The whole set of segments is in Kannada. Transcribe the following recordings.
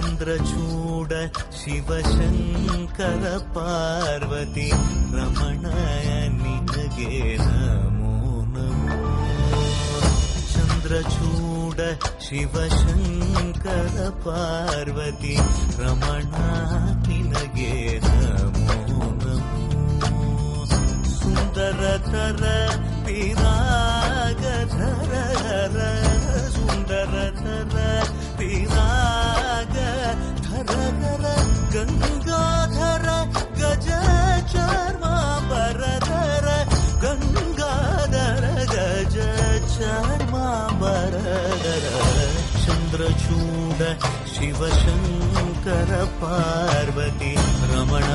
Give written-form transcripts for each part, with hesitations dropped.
ಚಂದ್ರಚೂಡ ಶಿವಶಂಕರ ಪಾರ್ವತಿ ರಮಣ ನಿನಗೆ ನಮೋ ನಮೋ. ಚಂದ್ರಚೂಡ ಶಿವಶಂಕರ ಪಾರ್ವತಿ ರಮಣ ನಿನಗೆ ನಮೋ ನಮೋ. ಸುಂದರತರ ಪಿರಾಗಧರ ಸುಂದರತರ ಪಿರಾಗ ಧರ ಗಂಗಾಧರ ಗಜ ಚರ್ಮಾಂಬರಧರ ಗಂಗಾಧರ ಗಜ ಚರ್ಮಾಂಬರಧರ. ಚಂದ್ರಚೂಡ ಶಿವಶಂಕರ ಪಾರ್ವತಿ ರಮಣ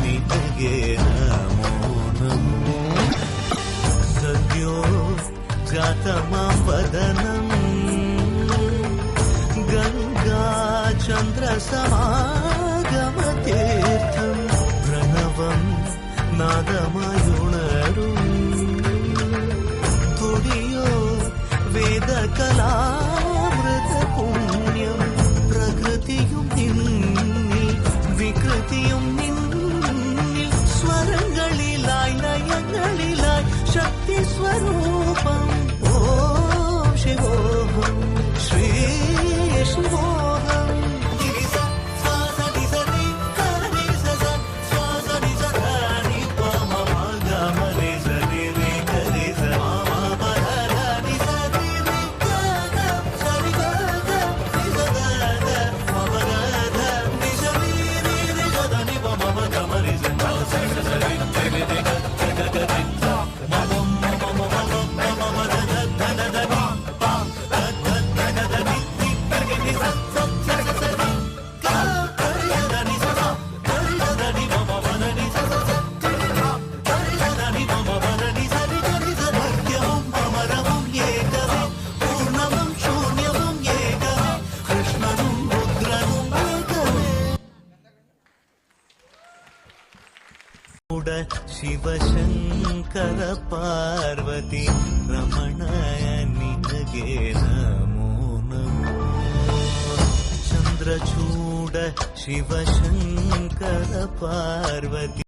ನಿನಗೆ ನಮೋ ನಮೋ. ಸದ್ಯೋ ಜಾತಮಾಪದನಂ ಗಂಗಾ ಚಂದ್ರ ಸಮಾಗಮತೀರ್ಥಂ ಪ್ರಣವಂ നാദമയുണരും തുടിയോ വേദകലാമൃത പുണ്യം. പ്രകൃതിയും നിന്നിൽ വികൃതിയും നിന്നിൽ സ്വരങ്ങളിലായി ലയങ്ങളിലായി ശക്തി സ്വരൂപം. ഓം ശിവോഹം ശ്രീ ശിവോഹം. ಶಿವಶಂಕರ ಪಾರ್ವತಿ ರಮಣ ನಿನಗೆ ನಮೋ ನಮೋ. ಚಂದ್ರಚೂಡ ಶಿವಶಂಕರ ಪಾರ್ವತಿ